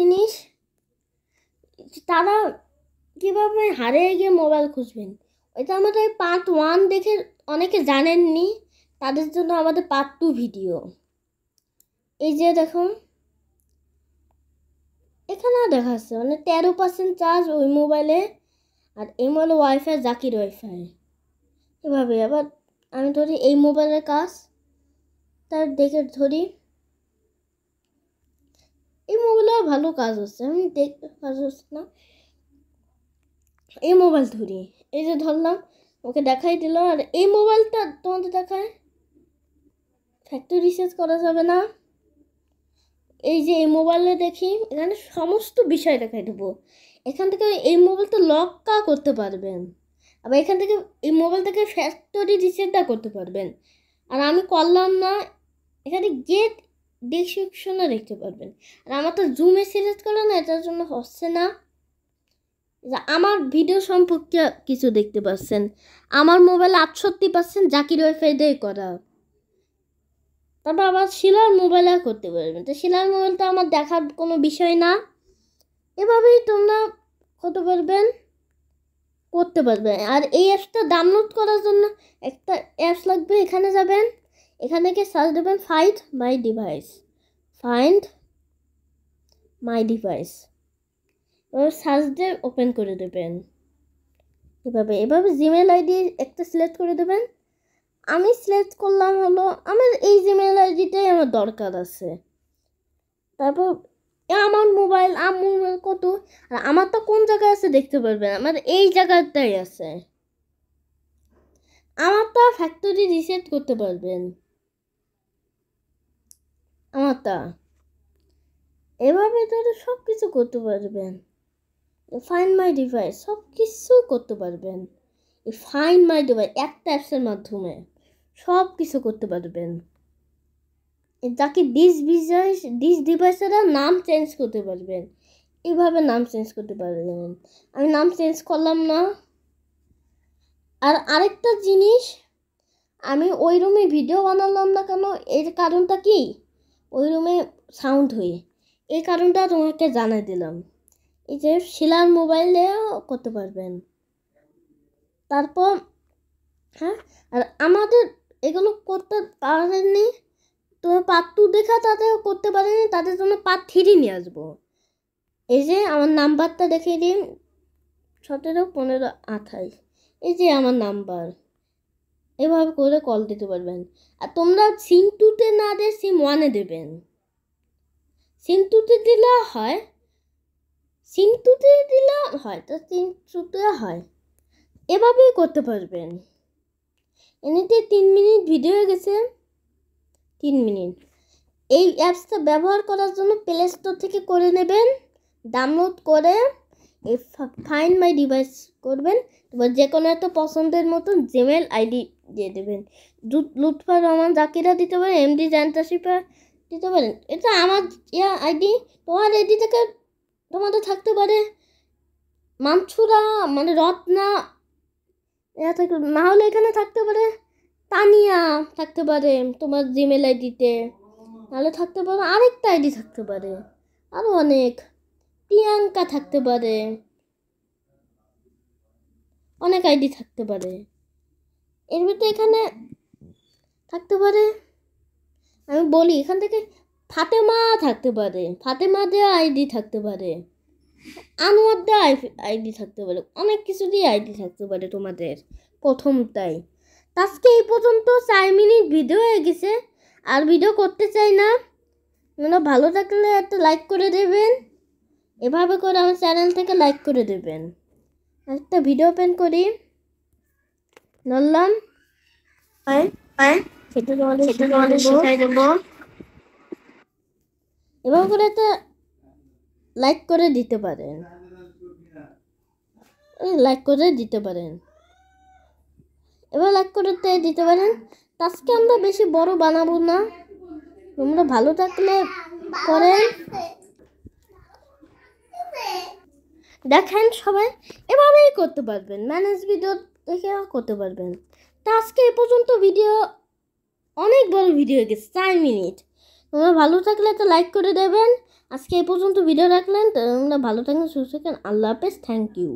জিনিস, তারা কীভাবে হারিয়ে গিয়ে মোবাইল খুঁজবেন, ওইটা আমাদের পার্ট 1 দেখে অনেকে জানেননি, তাদের জন্য আমাদের পার্ট 2 ভিডিও। এই যে দেখুন এখানে দেখাচ্ছে মানে 13% চার্জ ওই মোবাইলে, আর এই মোবাইলে ওয়াইফাই জাকির ওয়াইফাই। এভাবে আবার আমি ধরি এই মোবাইলের কাজ, তার দেখে ধরি এই মোবাইলে ভালো কাজ হচ্ছে, আমি দেখতে কাজ হচ্ছে না, এই মোবাইল ধরি, এই যে ধরলাম ওকে দেখাই দিল। আর এই মোবাইলটা তোমাদের দেখায়, ফ্যাক্টরি রিসার্চ করা যাবে না। এই যে এই মোবাইলে দেখি এখানে সমস্ত বিষয় দেখাই দেবো। এখান থেকে এই মোবাইলটা লক করতে পারবেন, আবার এখান থেকে এই মোবাইল থেকে ফ্যাক্টরি রিসেটটা করতে পারবেন। আর আমি করলাম না, এখানে গেট ডিসক্রিপশনে দেখতে পারবেন। আর আমার তো জুমে সিলেক্ট করা না, এটার জন্য হচ্ছে না। আমার ভিডিও সম্পর্কে কিছু দেখতে পাচ্ছেন, আমার মোবাইল 68% জাকির ওয়াইফাই দিয়ে করা। তারপর আবার শিলার মোবাইলে করতে পারবেন, তো শিলার মোবাইলটা আমার দেখার কোনো বিষয় না। এভাবেই তোমরা করতে পারবেন। আর এই অ্যাপসটা ডাউনলোড করার জন্য একটা অ্যাপস লাগবে, এখানে যাবেন, এখানে গিয়ে সার্চ দেবেন ফাইন্ড মাই ডিভাইস, এবার সার্চ দিয়ে ওপেন করে দেবেন। এভাবে জিমেল আইডি একটা সিলেক্ট করে দেবেন। আমি সিলেক্ট করলাম হলো আমার এই জিমেল আইডিটাই আমার দরকার আছে। তারপর আমার মোবাইল কত, আর আমার তো কোন জায়গায় আছে দেখতে পারবেন, আমার এই জায়গাটাই আছে। আমারটা ফ্যাক্টরি রিসেট করতে পারবেন, আমারটা এভাবে ধরে সব কিছু করতে পারবেন। ফাইন্ড মাই ডিভাইস সব কিছু করতে পারবেন। এই ফাইন্ড মাই ডিভাইস একটা অ্যাপসের মাধ্যমে সব কিছু করতে পারবেন। যাকে ডিস ডিভাইসেরা নাম চেঞ্জ করতে পারবেন, এইভাবে নাম চেঞ্জ করতে পারবেন। আমি নাম চেঞ্জ করলাম না। আর আরেকটা জিনিস, আমি ওই রুমে ভিডিও বানালাম না কেন, এর কারণটা কি, ওই রুমে সাউন্ড হয়ে, এই কারণটা তোমাকে জানাই দিলাম। এই যে শিলার মোবাইলে করতে পারবেন। তারপর হ্যাঁ, আর আমাদের এগুলো করতে পারেননি, তোমার পার্ট 2 দেখা তাদের করতে পারেনি, তাদের জন্য পার্ট 3 নিয়ে আসবো। এই যে আমার নাম্বারটা দেখিয়ে দিন, 17 15 28, এই যে আমার নাম্বার, এভাবে করে কল দিতে পারবেন। আর তোমরা সিম 2তে না দিয়ে সিম 1-এ দেবেন। সিম 2তে দিলে হয়, তো সিম 2তে হয়, এভাবেই করতে পারবেন। এমনিতে 3 মিনিট ভিডিও হয়ে গেছে, 3 মিনিট। এই অ্যাপসটা ব্যবহার করার জন্য প্লে স্টোর থেকে করে নেবেন, ডাউনলোড করে এই ফাইন্ড মাই ডিভাইস করবেন। এবার যে কোনো একটা পছন্দের মতন জিমেল আইডি দিয়ে দেবেন। লুৎফর রহমান জাকিরা দিতে পারেন, এমডি জান্তাসিফা দিতে পারেন, এটা আমার আইডি। তোমার আইডি থেকে তোমাদের থাকতে পারে মানছুরা মানে রত্না, না হলে এখানে থাকতে পারে তানিয়া, থাকতে পারে তোমার জিমেল আইডিতে, নাহলে থাকতে পারে আরেকটা আইডি, থাকতে পারে আরও অনেক, প্রিয়াঙ্কা থাকতে পারে, অনেক আইডি থাকতে পারে। এর ভিতরে এখানে থাকতে পারে, আমি বলি এখান থেকে ফাতেমা থাকতে পারে, ফাতেমা দেওয়া আইডি থাকতে পারে, আনোয়ার দেওয়া আইডি থাকতে পারে, অনেক কিছু দিয়ে আইডি থাকতে পারে তোমাদের প্রথমটাই। আজকে এই পর্যন্ত 4 মিনিট ভিডিও হয়ে গেছে, আর ভিডিও করতে চাই না। তোমরা ভালো থাকলে একটা লাইক করে দেবেন, এভাবে করে আমার চ্যানেল থেকে লাইক করে দেবেন। একটা ভিডিও ওপেন করি, নড়লাম, সেটা তোমাদের শেখাই দেবো। এভাবে করে একটা লাইক করে দিতে পারেন, এবার লাইক করে দিতে পারেন। আজকে আমরা বেশি বড় বানাবো না, তোমরা ভালো থাকলে করেন, দেখেন সবাই এভাবেই করতে পারবেন, ম্যানেজ ভিডিও দেখে করতে পারবেন। তা আজকে এই পর্যন্ত ভিডিও, অনেক বড় ভিডিও হয়ে গেছে 4 মিনিট, তোমরা ভালো থাকলে একটা লাইক করে দেবেন। আজকে এই পর্যন্ত ভিডিও রাখলেন, তোমরা ভালো থাকেন, সুস্থ থাকেন। আল্লাহ হাফেজ, থ্যাংক ইউ।